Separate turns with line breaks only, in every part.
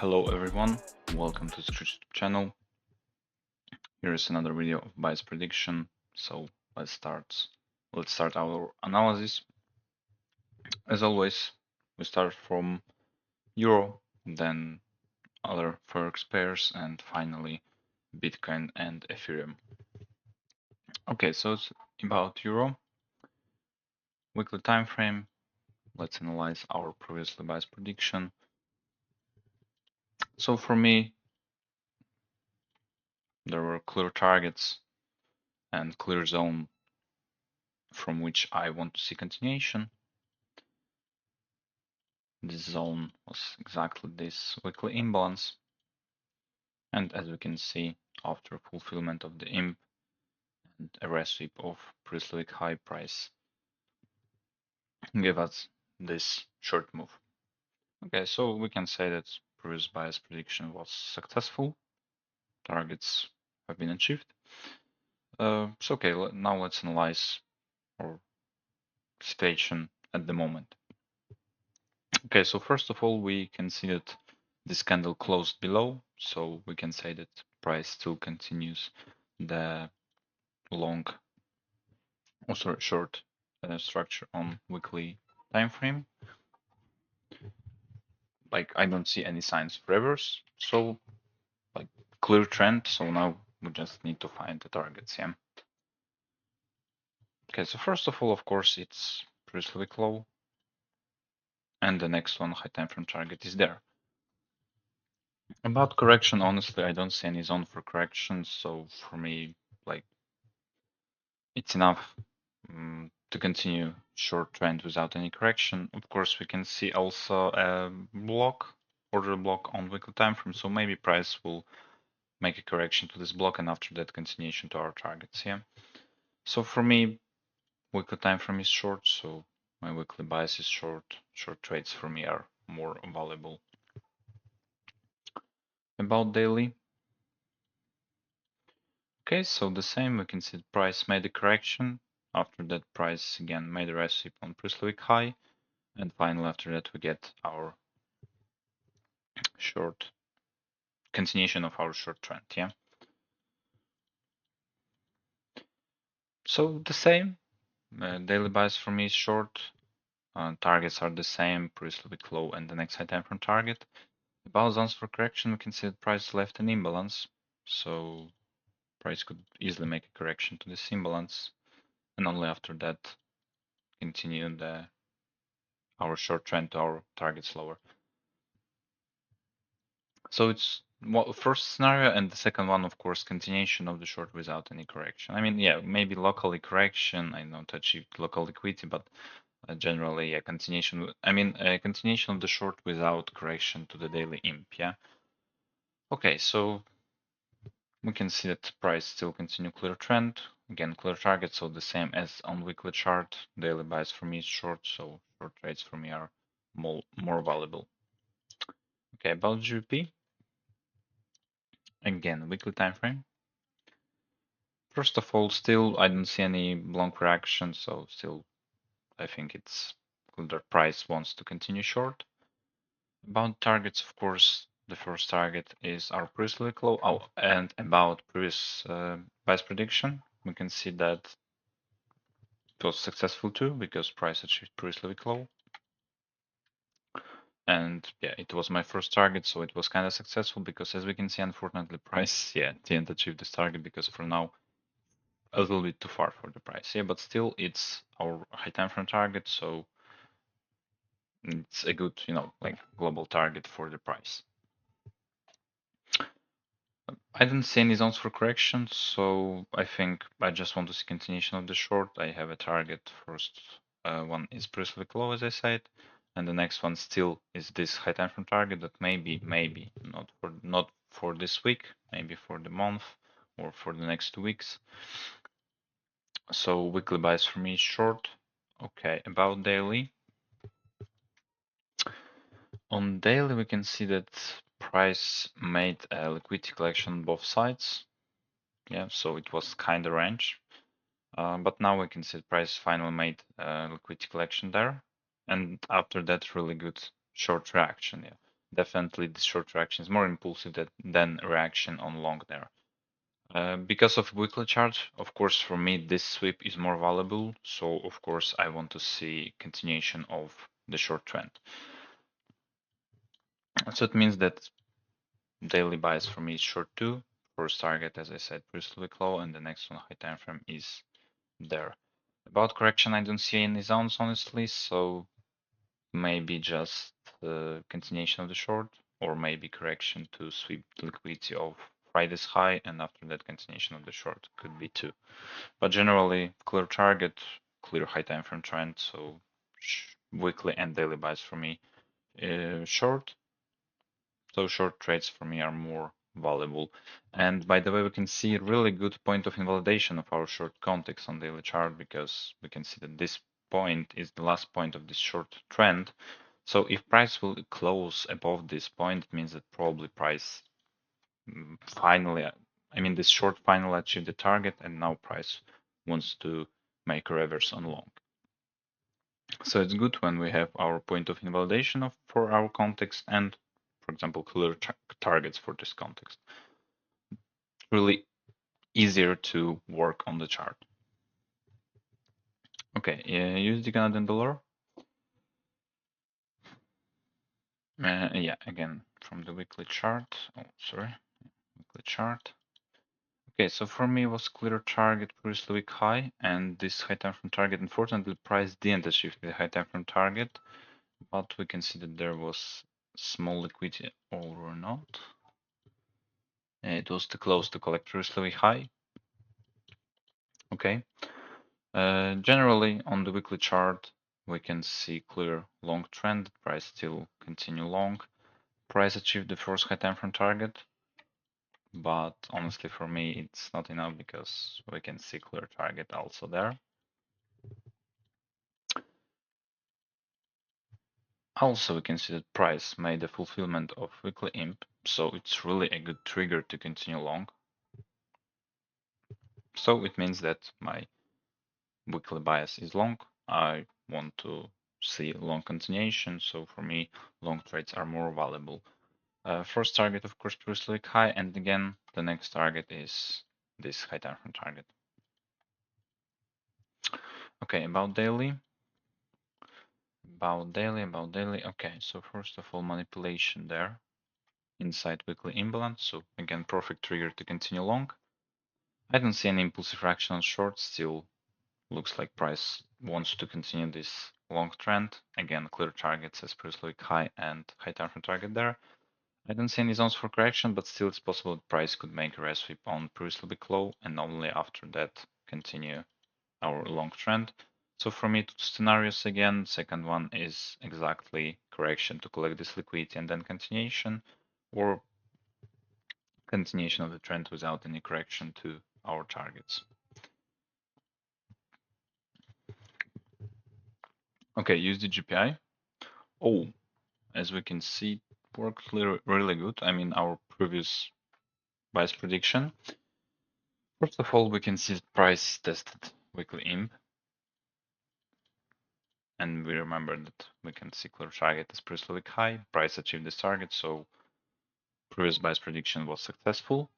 Hello everyone, welcome to the YouTube channel. Here is another video of bias prediction. So let's start our analysis. As always, we start from Euro, then other forex pairs, and finally Bitcoin and Ethereum. Okay, so it's about Euro. Weekly time frame. Let's analyze our previously bias prediction. So for me, there were clear targets and clear zone from which I want to see continuation. This zone was exactly this weekly imbalance, and as we can see, after fulfillment of the imp and a resweep of previous week high price give us this short move. Okay, so we can say that previous bias prediction was successful. Targets have been achieved. So okay, now let's analyze our situation at the moment. Okay, so first of all, we can see that this candle closed below, so we can say that price still continues the long, short structure on weekly time frame. Like I don't see any signs of reverse, so like clear trend. So now we just need to find the targets. Yeah. Okay, so first of all, of course, it's previous week low, and the next one high time frame target is there. About correction, honestly, I don't see any zone for correction. So for me, like it's enough to continue short trend without any correction. Of course, we can see also a block, order block on weekly time frame. So maybe price will make a correction to this block, and after that, continuation to our targets. Yeah. So for me, weekly time frame is short, so my weekly bias is short. Short trades for me are more valuable. About daily. Okay, so the same, we can see the price made a correction. After that, price again made a resweep on previous week high, and finally after that we get our short continuation of our short trend. Yeah. So the same, daily bias for me is short. Targets are the same, previous week low and the next high time frame target. About zones for correction, we can see that price left an imbalance, so price could easily make a correction to this imbalance, and only after that continue our short trend to our targets lower. So it's first scenario, and the second one, of course, continuation of the short without any correction. I mean, yeah, maybe locally correction, I don't achieve local liquidity, but generally, yeah, continuation. I mean, continuation of the short without correction to the daily imp. Yeah. Okay, so we can see that price still continue clear trend. Again, clear target, so the same as on weekly chart. Daily bias for me is short, so short trades for me are more valuable. Okay, about GBP. Again, weekly time frame. First of all, still I don't see any long correction, so still I think it's the price wants to continue short. About targets, of course, the first target is our previous week low. Oh, and about previous bias prediction, we can see that it was successful too because price achieved previous week low. And yeah, it was my first target, so it was kind of successful because as we can see, unfortunately, price didn't achieve this target because for now a little bit too far for the price. Yeah, but still it's our high time frame target, so it's a good, like global target for the price. I didn't see any zones for correction, so I think I just want to see continuation of the short. I have a target. First one is previous week low, as I said, and the next one still is this high time frame target that maybe not for this week, maybe for the month or for the next 2 weeks. So weekly bias for me is short. Okay, about daily. On daily, we can see that price made a liquidity collection on both sides. Yeah, so it was kind of range. But now we can see the price finally made a liquidity collection there. And after that, really good short reaction. Yeah. definitely this short reaction is more impulsive than reaction on long there. Because of weekly chart, of course, for me, this sweep is more valuable. So, of course, I want to see continuation of the short trend. So it means that daily bias for me is short 2. First target, as I said, previously low, and the next one high time frame is there. About correction, I don't see any zones, honestly. So maybe just continuation of the short, or maybe correction to sweep the liquidity of Friday's high, and after that continuation of the short could be 2. But generally, clear target, clear high time frame trend, so weekly and daily buys for me. Short, so short trades for me are more valuable. And by the way, we can see a really good point of invalidation of our short context on daily chart, because we can see that this point is the last point of this short trend. So if price will close above this point, it means that probably price finally, I mean, this short finally achieved the target, and now price wants to make a reverse on long. So it's good when we have our point of invalidation for our context and, for example, clear targets for this context. Really easier to work on the chart. Okay, USD Canadian dollar. Yeah, again, from the weekly chart. Oh, sorry, weekly chart. Okay, so for me it was clear target previously week high, and this high time frame target, unfortunately, price didn't achieve the high time frame target, but we can see that there was small liquidity or not. It was too close to collect previously week high. Okay. Generally, on the weekly chart, we can see clear long trend. Price still continue long. Price achieved the first high time frame target, but honestly, for me, it's not enough because we can see clear target also there. Also, we can see that price made a fulfillment of weekly imp, so it's really a good trigger to continue long. So it means that my weekly bias is long. I want to see long continuation, so for me, long trades are more valuable. First target, of course, previously high, and again, the next target is this high time frame target. Okay, about daily. Okay, so first of all, manipulation there inside weekly imbalance. So again, perfect trigger to continue long. I don't see any impulsive reaction on short. Still looks like price wants to continue this long trend. Again, clear targets as previously high and high time frame target there. I don't see any zones for correction, but still it's possible that price could make a rest sweep on previously big low, and only after that continue our long trend. So for me, two scenarios again. Second one is exactly correction to collect this liquidity and then continuation, or continuation of the trend without any correction to our targets. Okay, use the GPI. Oh, as we can see, it worked really good. I mean, our previous bias prediction. First of all, we can see the price tested weekly imp, and we remember that we can see clear target as previously high. Price achieved this target, so previous bias prediction was successful.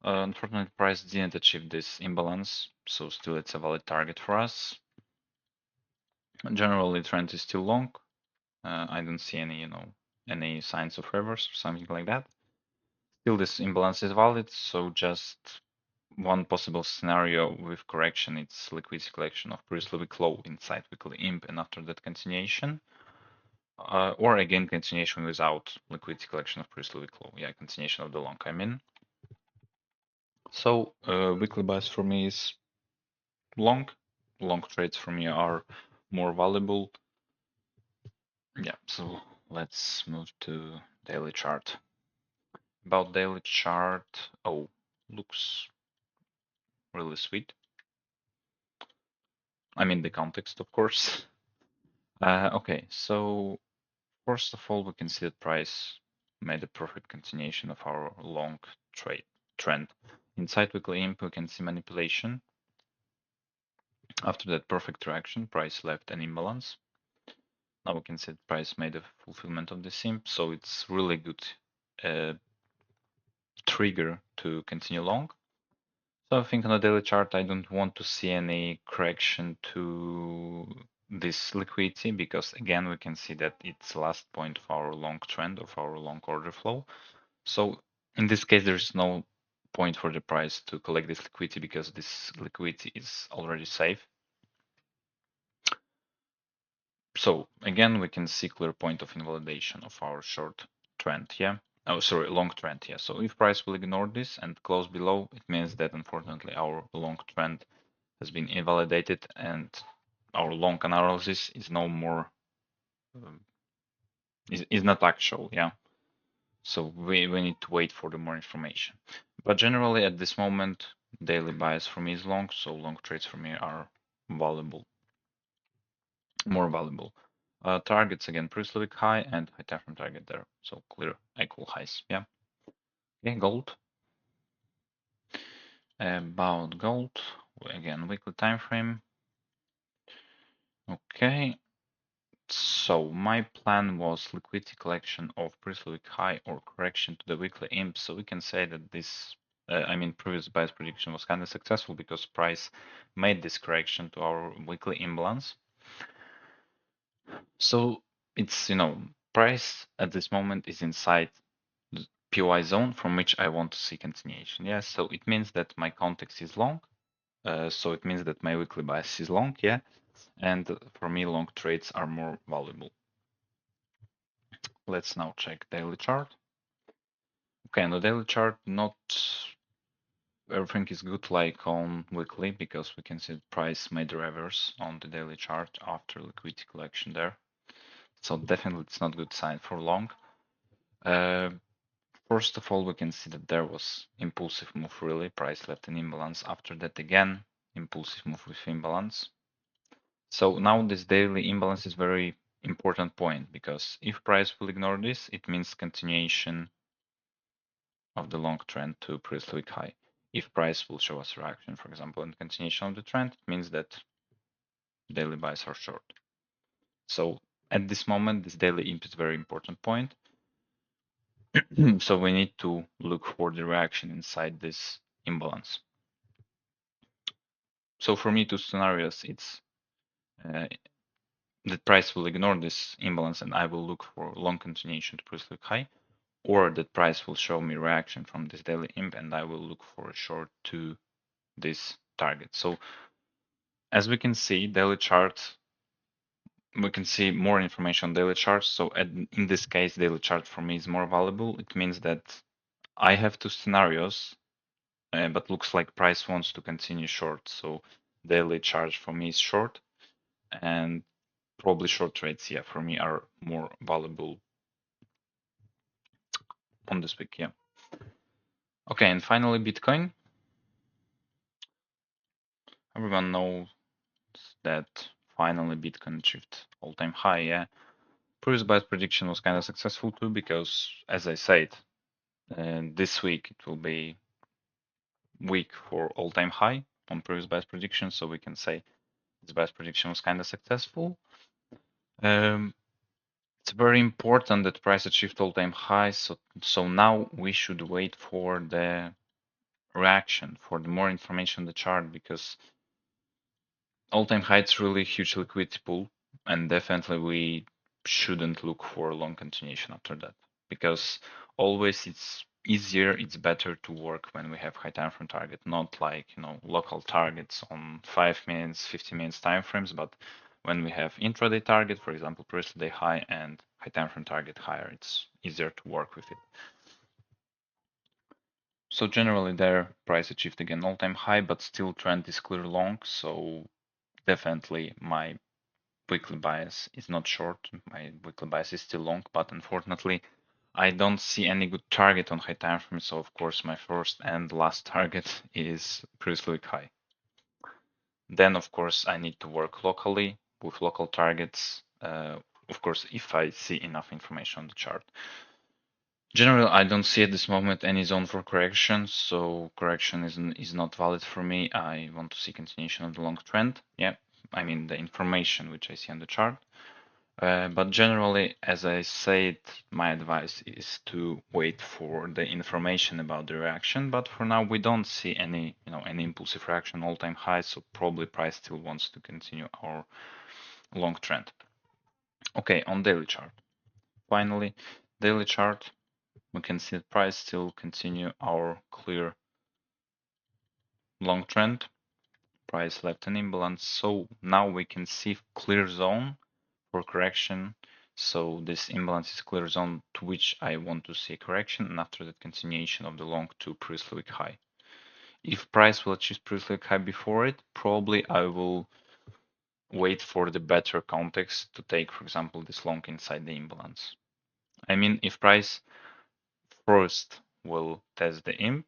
Unfortunately, price didn't achieve this imbalance, so still it's a valid target for us. Generally, trend is still long. I don't see any signs of reverse or something like that. Still, this imbalance is valid, so just one possible scenario with correction, it's liquidity collection of previously week low inside weekly imp, and after that continuation. Or again, continuation without liquidity collection of previously week low. Yeah, continuation of the long, I mean. So weekly buys for me is long. Long trades for me are more valuable. Yeah, so let's move to daily chart. About daily chart, oh, looks really sweet. I mean the context, of course. Okay, so first of all, we can see that price made a perfect continuation of our long trend. Inside weekly imp, we can see manipulation. After that perfect reaction, price left an imbalance. Now we can see the price made a fulfillment of the simp, so it's really good trigger to continue long. So I think on the daily chart, I don't want to see any correction to this liquidity because again, we can see that it's the last point of our long trend of our long order flow. So in this case, there's no point for the price to collect this liquidity because this liquidity is already safe. So again, we can see clear point of invalidation of our short trend, yeah. Oh, sorry, long trend, yeah. So if price will ignore this and close below, it means that unfortunately our long trend has been invalidated and our long analysis is no more is not actual, yeah. So we need to wait for the more information. But generally at this moment, daily bias for me is long, so long trades for me are valuable, more valuable. Targets again, previous week high and high time frame target there. So clear equal highs, yeah. Okay, gold. About gold, again, weekly time frame. Okay, so my plan was liquidity collection of previous week high or correction to the weekly imp. So we can say that this, previous bias prediction was kind of successful because price made this correction to our weekly imbalance. So it's, price at this moment is inside the PY zone from which I want to see continuation. Yeah, so it means that my context is long. So it means that my weekly bias is long, yeah. And for me, long trades are more valuable. Let's now check daily chart. Okay, on the daily chart, not everything is good like on weekly because we can see the price made a reverse on the daily chart after liquidity collection there. So definitely it's not good sign for long. First of all, we can see that there was impulsive move really. Price left an imbalance. After that again, impulsive move with imbalance. So now this daily imbalance is very important point because if price will ignore this, it means continuation of the long trend to previous week high. If price will show us reaction, for example, and continuation of the trend, it means that daily buys are short. So at this moment, this daily imp is a very important point. So we need to look for the reaction inside this imbalance. So for me, two scenarios, it's the price will ignore this imbalance and I will look for long continuation to previous week high, or that price will show me reaction from this daily imp and I will look for a short to this target. So as we can see, daily chart, we can see more information on daily charts. So in this case, daily chart for me is more valuable. It means that I have two scenarios, but looks like price wants to continue short. So daily chart for me is short, and probably short trades, yeah, for me are more valuable on this week, yeah. Okay, and finally Bitcoin. Everyone knows that finally Bitcoin achieved all-time high, yeah. Previous bias prediction was kind of successful too because, as I said, this week it will be week for all-time high on previous bias prediction, so we can say this bias prediction was kind of successful. It's very important that price achieved all-time high, so now we should wait for the reaction, for the more information on the chart, because all-time high is really huge liquidity pool, and definitely we shouldn't look for long continuation after that, because always it's easier, it's better to work when we have high time frame target, not like local targets on 5 minutes, 15 minutes time frames, but when we have intraday target, for example, previous day high and high time frame target higher, it's easier to work with it. So generally their price achieved again all-time high, but still trend is clear long, so definitely my weekly bias is not short. My weekly bias is still long, but unfortunately, I don't see any good target on high time frame. So of course, my first and last target is previous week high. Then of course, I need to work locally with local targets. Of course, if I see enough information on the chart. Generally, I don't see at this moment any zone for correction, so correction is not valid for me. I want to see continuation of the long trend. Yeah, I mean the information which I see on the chart. But generally, as I said, my advice is to wait for the information about the reaction. But for now, we don't see any, any impulsive reaction all-time high, so probably price still wants to continue our long trend. Okay, on daily chart. Finally, daily chart, we can see the price still continue our clear long trend. Price left an imbalance, so now we can see clear zone for correction. So this imbalance is clear zone to which I want to see a correction, and after that continuation of the long to previous week high. If price will achieve previous week high before it, probably I will wait for the better context to take, for example, this long inside the imbalance. I mean, if price first will test the imp,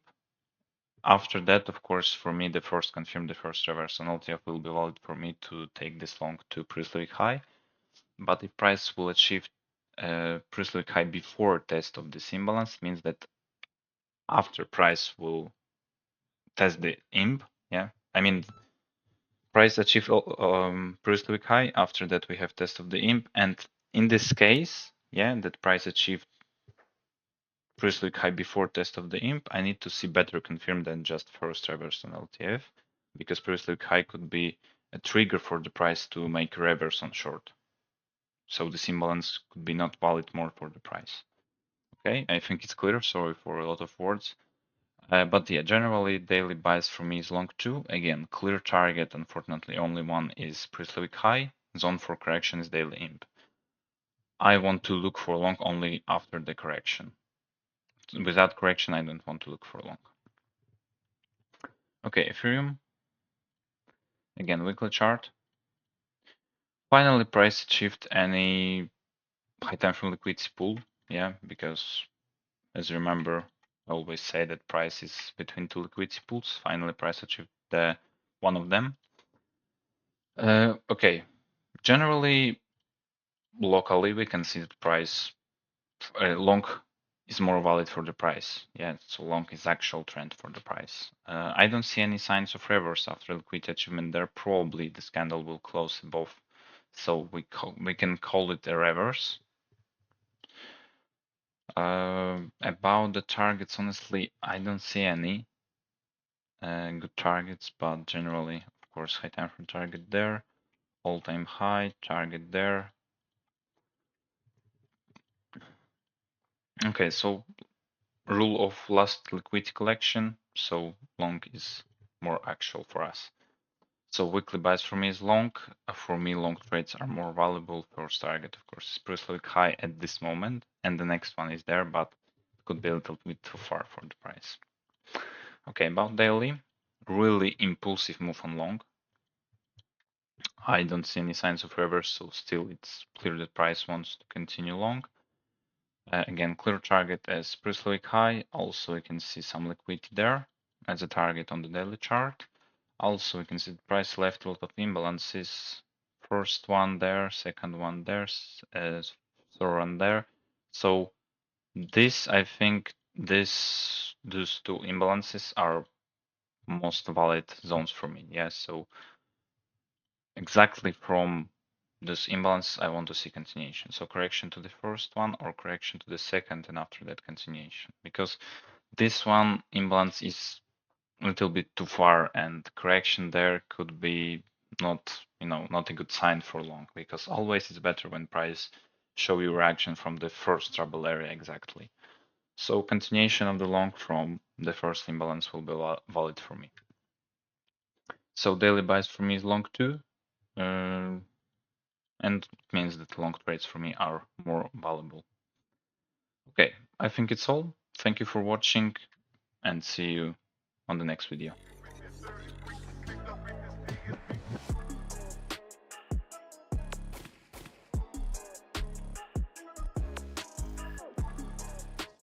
after that, of course, for me, the first reverse on LTF will be valid for me to take this long to previous week high. But if price will achieve previous week high before test of this imbalance, means that after price will test the imp, yeah, I mean price achieve previous week high. After that, we have test of the imp, and in this case, yeah, that price achieved previous week high before test of the imp, I need to see better confirmed than just first reverse on LTF, because previous week high could be a trigger for the price to make reverse on short. So this imbalance could be not valid more for the price. Okay, I think it's clear. Sorry for a lot of words. But yeah, generally daily bias for me is long 2. Again, clear target. Unfortunately, only one is previous week high. Zone for correction is daily imp. I want to look for long only after the correction. Without correction, I don't want to look for long. Okay, Ethereum. Again, weekly chart. Finally, price achieved any high time frame liquidity pool. Yeah, because as you remember, I always say that price is between two liquidity pools. Finally, price achieved one of them. Okay, generally, locally, we can see that price long is more valid for the price. Yeah, so long is actual trend for the price. I don't see any signs of reverse after liquidity achievement there. Probably the candle will close above, so we can call it a reverse. About the targets, honestly, I don't see any good targets, but generally, of course, high time frame target there, all-time high target there. Okay, so rule of last liquidity collection, so long is more actual for us. So weekly buys for me is long. For me, long trades are more valuable. First target, of course, is previous week high at this moment, and the next one is there, but could be a little bit too far for the price. Okay, about daily, really impulsive move on long. I don't see any signs of reverse, so still it's clear that price wants to continue long. Again, clear target as previous week high. Also, you can see some liquidity there as a target on the daily chart. Also, you can see the price left a lot of imbalances. First one there, second one there, third one there. So this, I think, those two imbalances are most valid zones for me. Yeah, so exactly from this imbalance, I want to see continuation. So correction to the first one or correction to the second, and after that continuation. Because this one imbalance is a little bit too far, and correction there could be not, not a good sign for long. Because always it's better when price show you reaction from the first trouble area exactly. So continuation of the long from the first imbalance will be valid for me. So daily buys for me is long too. And it means that long trades for me are more valuable. Okay, I think it's all. Thank you for watching and see you on the next video.